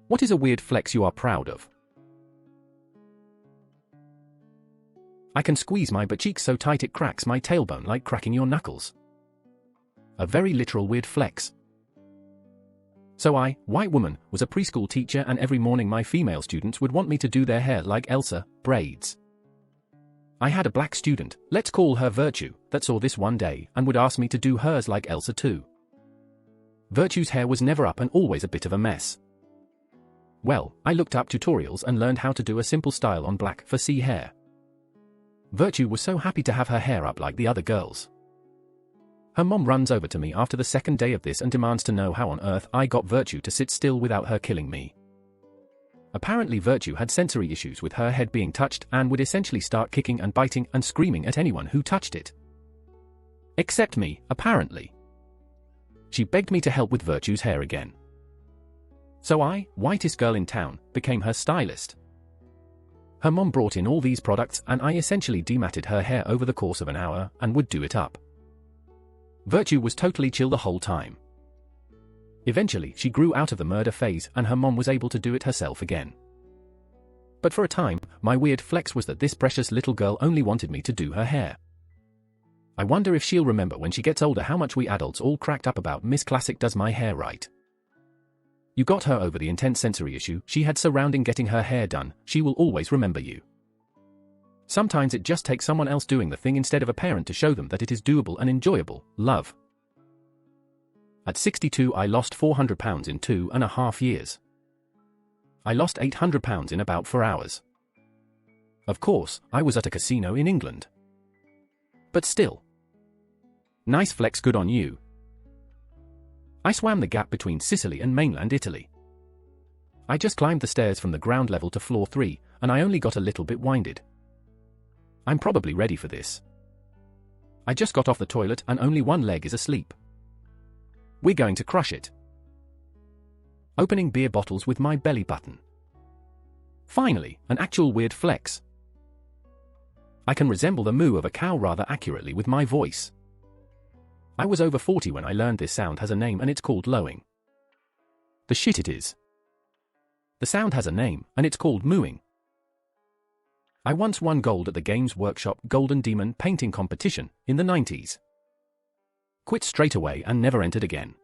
What is a weird flex you are proud of? I can squeeze my butt cheek so tight it cracks my tailbone like cracking your knuckles. A very literal weird flex. So I, white woman, was a preschool teacher, and every morning my female students would want me to do their hair like Elsa, braids. I had a black student, let's call her Virtue, that saw this one day and would ask me to do hers like Elsa too. Virtue's hair was never up and always a bit of a mess. Well, I looked up tutorials and learned how to do a simple style on black for C hair. Virtue was so happy to have her hair up like the other girls. Her mom runs over to me after the second day of this and demands to know how on earth I got Virtue to sit still without her killing me. Apparently Virtue had sensory issues with her head being touched and would essentially start kicking and biting and screaming at anyone who touched it. Except me, apparently. She begged me to help with Virtue's hair again. So I, whitest girl in town, became her stylist. Her mom brought in all these products and I essentially dematted her hair over the course of an hour and would do it up. Virtue was totally chill the whole time. Eventually, she grew out of the murder phase and her mom was able to do it herself again. But for a time, my weird flex was that this precious little girl only wanted me to do her hair. I wonder if she'll remember when she gets older how much we adults all cracked up about Miss Classic does my hair right. You got her over the intense sensory issue she had surrounding getting her hair done, she will always remember you. Sometimes it just takes someone else doing the thing instead of a parent to show them that it is doable and enjoyable. Love. At 62 I lost 400 pounds in 2.5 years. I lost 800 pounds in about 4 hours. Of course, I was at a casino in England. But still. Nice flex, good on you. I swam the gap between Sicily and mainland Italy. I just climbed the stairs from the ground level to floor 3, and I only got a little bit winded. I'm probably ready for this. I just got off the toilet and only one leg is asleep. We're going to crush it. Opening beer bottles with my belly button. Finally, an actual weird flex. I can resemble the moo of a cow rather accurately with my voice. I was over 40 when I learned this sound has a name and it's called lowing. The shit it is. The sound has a name and it's called mooing. I once won gold at the Games Workshop Golden Demon painting competition in the 90s. Quit straight away and never entered again.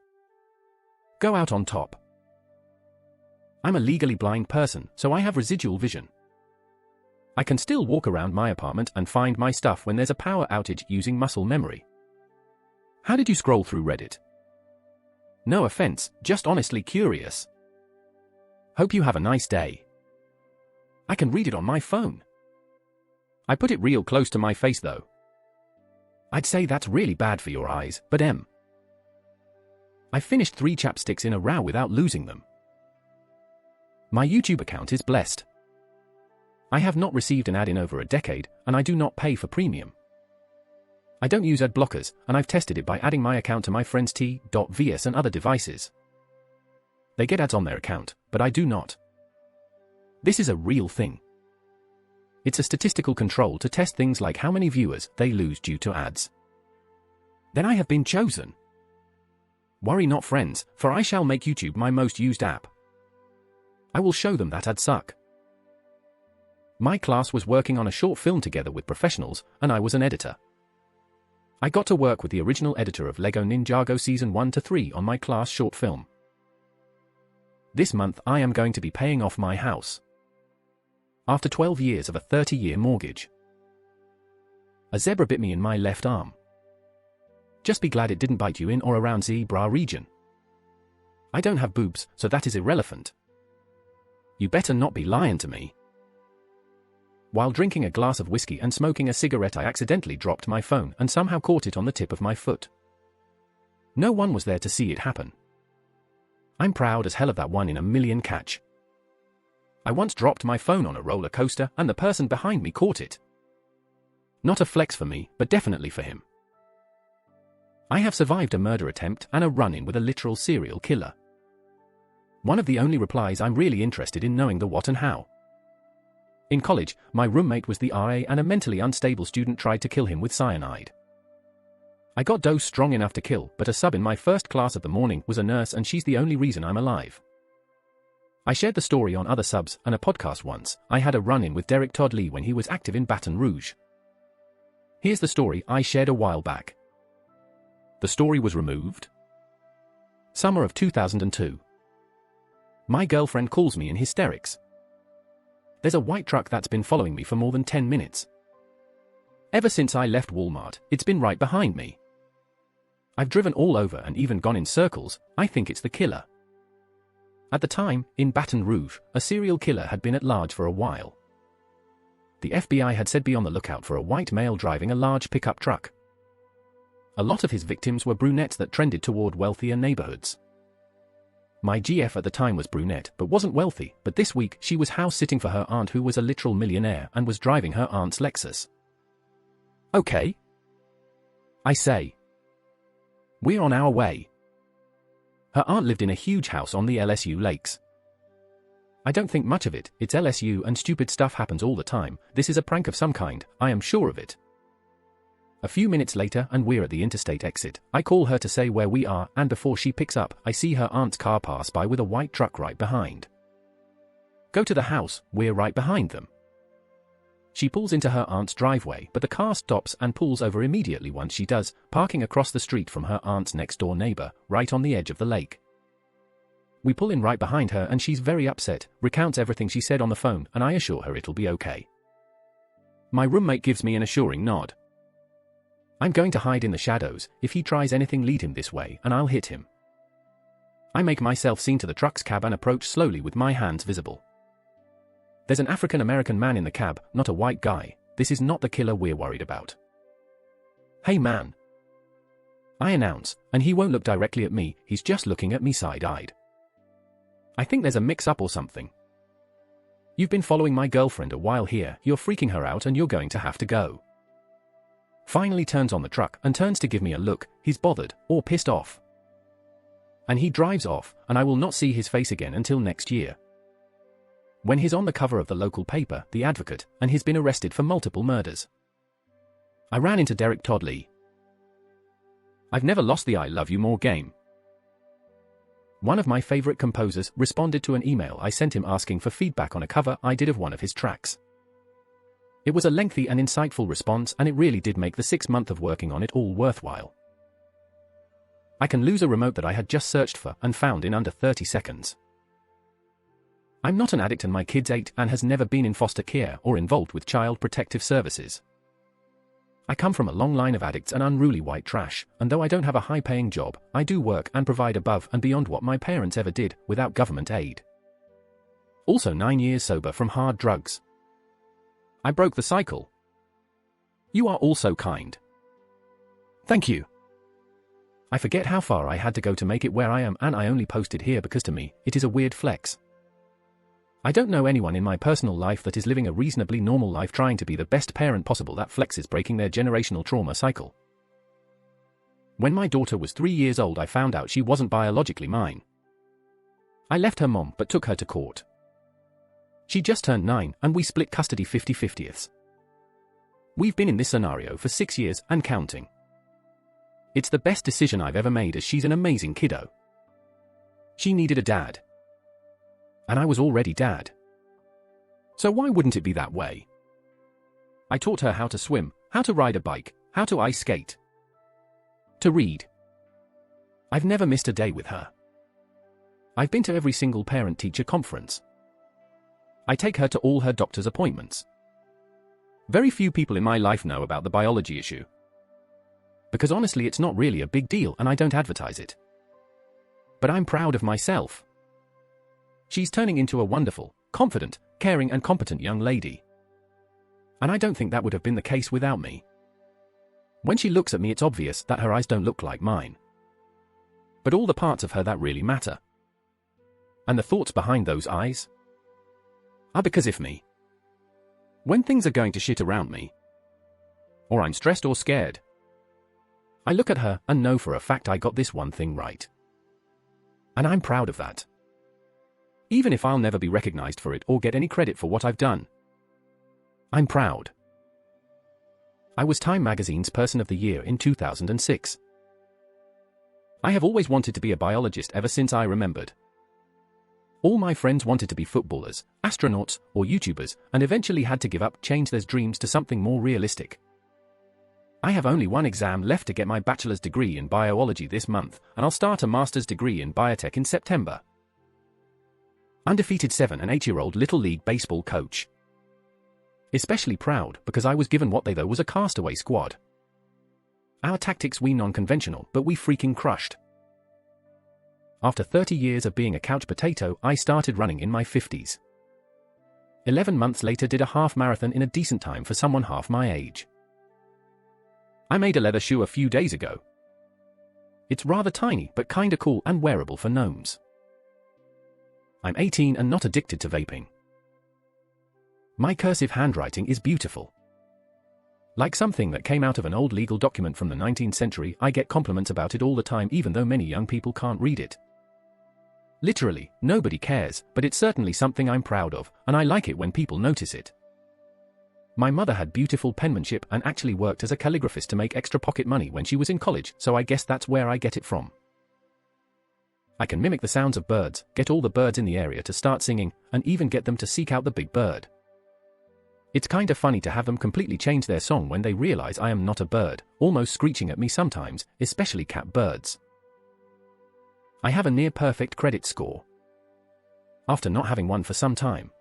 Go out on top. I'm a legally blind person, so I have residual vision. I can still walk around my apartment and find my stuff when there's a power outage using muscle memory. How did you scroll through Reddit? No offense, just honestly curious. Hope you have a nice day. I can read it on my phone. I put it real close to my face though. I'd say that's really bad for your eyes, but I finished 3 chapsticks in a row without losing them. My YouTube account is blessed. I have not received an ad in over a decade, and I do not pay for premium. I don't use ad blockers, and I've tested it by adding my account to my friend's T.vs and other devices. They get ads on their account, but I do not. This is a real thing. It's a statistical control to test things like how many viewers they lose due to ads. Then I have been chosen. Worry not, friends, for I shall make YouTube my most used app. I will show them that ads suck. My class was working on a short film together with professionals, and I was an editor. I got to work with the original editor of Lego Ninjago Season 1 to 3 on my class short film. This month I am going to be paying off my house. After 12 years of a 30-year mortgage. A zebra bit me in my left arm. Just be glad it didn't bite you in or around zebra region. I don't have boobs, so that is irrelevant. You better not be lying to me. While drinking a glass of whiskey and smoking a cigarette, I accidentally dropped my phone and somehow caught it on the tip of my foot. No one was there to see it happen. I'm proud as hell of that 1 in a million catch. I once dropped my phone on a roller coaster and the person behind me caught it. Not a flex for me, but definitely for him. I have survived a murder attempt and a run-in with a literal serial killer. One of the only replies I'm really interested in knowing the what and how. In college, my roommate was the RA and a mentally unstable student tried to kill him with cyanide. I got dose strong enough to kill, but a sub in my first class of the morning was a nurse and she's the only reason I'm alive. I shared the story on other subs and a podcast once. I had a run-in with Derek Todd Lee when he was active in Baton Rouge. Here's the story I shared a while back. The story was removed. Summer of 2002. My girlfriend calls me in hysterics. There's a white truck that's been following me for more than 10 minutes. Ever since I left Walmart, it's been right behind me. I've driven all over and even gone in circles. I think it's the killer. At the time, in Baton Rouge, a serial killer had been at large for a while. The FBI had said be on the lookout for a white male driving a large pickup truck. A lot of his victims were brunettes that trended toward wealthier neighborhoods. My GF at the time was brunette but wasn't wealthy, but this week she was house-sitting for her aunt who was a literal millionaire and was driving her aunt's Lexus. Okay, I say. We're on our way. Her aunt lived in a huge house on the LSU lakes. I don't think much of it, it's LSU and stupid stuff happens all the time. This is a prank of some kind, I am sure of it. A few minutes later and we're at the interstate exit. I call her to say where we are, and before she picks up, I see her aunt's car pass by with a white truck right behind. Go to the house, we're right behind them. She pulls into her aunt's driveway, but the car stops and pulls over immediately once she does, parking across the street from her aunt's next-door neighbor, right on the edge of the lake. We pull in right behind her and she's very upset, recounts everything she said on the phone, and I assure her it'll be okay. My roommate gives me an assuring nod. I'm going to hide in the shadows. If he tries anything, lead him this way and I'll hit him. I make myself seen to the truck's cab and approach slowly with my hands visible. There's an African-American man in the cab, not a white guy. This is not the killer we're worried about. Hey man, I announce, and he won't look directly at me, he's just looking at me side-eyed. I think there's a mix-up or something. You've been following my girlfriend a while here, you're freaking her out and you're going to have to go. Finally turns on the truck and turns to give me a look, he's bothered, or pissed off. And he drives off, and I will not see his face again until next year. When he's on the cover of the local paper, The Advocate, and he's been arrested for multiple murders. I ran into Derek Todd Lee. I've never lost the I love you more game. One of my favorite composers responded to an email I sent him asking for feedback on a cover I did of one of his tracks. It was a lengthy and insightful response, and it really did make the 6 months of working on it all worthwhile. I can lose a remote that I had just searched for and found in under 30 seconds. I'm not an addict and my kid's 8 and has never been in foster care or involved with child protective services. I come from a long line of addicts and unruly white trash, and though I don't have a high-paying job, I do work and provide above and beyond what my parents ever did, without government aid. Also 9 years sober from hard drugs. I broke the cycle. You are all so kind. Thank you. I forget how far I had to go to make it where I am, and I only posted here because to me, it is a weird flex. I don't know anyone in my personal life that is living a reasonably normal life trying to be the best parent possible that flexes breaking their generational trauma cycle. When my daughter was 3 years old, I found out she wasn't biologically mine. I left her mom but took her to court. She just turned 9 and we split custody 50-50ths. We've been in this scenario for 6 years and counting. It's the best decision I've ever made as she's an amazing kiddo. She needed a dad. And I was already dad. So why wouldn't it be that way? I taught her how to swim, how to ride a bike, how to ice skate, to read. I've never missed a day with her. I've been to every single parent-teacher conference. I take her to all her doctor's appointments. Very few people in my life know about the biology issue. Because honestly, it's not really a big deal and I don't advertise it. But I'm proud of myself. She's turning into a wonderful, confident, caring and competent young lady. And I don't think that would have been the case without me. When she looks at me, it's obvious that her eyes don't look like mine. But all the parts of her that really matter. And the thoughts behind those eyes are because of me. When things are going to shit around me, or I'm stressed or scared, I look at her and know for a fact I got this one thing right. And I'm proud of that. Even if I'll never be recognized for it or get any credit for what I've done. I'm proud. I was Time Magazine's Person of the Year in 2006. I have always wanted to be a biologist ever since I remembered. All my friends wanted to be footballers, astronauts, or YouTubers, and eventually had to give up, change their dreams to something more realistic. I have only one exam left to get my bachelor's degree in biology this month, and I'll start a master's degree in biotech in September. Undefeated 7 and 8-year-old Little League baseball coach. Especially proud because I was given what they thought was a castaway squad. Our tactics were non-conventional, but we freaking crushed. After 30 years of being a couch potato, I started running in my 50s. 11 months later did a half marathon in a decent time for someone half my age. I made a leather shoe a few days ago. It's rather tiny but kinda cool and wearable for gnomes. I'm 18 and not addicted to vaping. My cursive handwriting is beautiful. Like something that came out of an old legal document from the 19th century, I get compliments about it all the time even though many young people can't read it. Literally, nobody cares, but it's certainly something I'm proud of, and I like it when people notice it. My mother had beautiful penmanship and actually worked as a calligraphist to make extra pocket money when she was in college, so I guess that's where I get it from. I can mimic the sounds of birds, get all the birds in the area to start singing, and even get them to seek out the big bird. It's kinda funny to have them completely change their song when they realize I am not a bird, almost screeching at me sometimes, especially catbirds. I have a near-perfect credit score. After not having one for some time,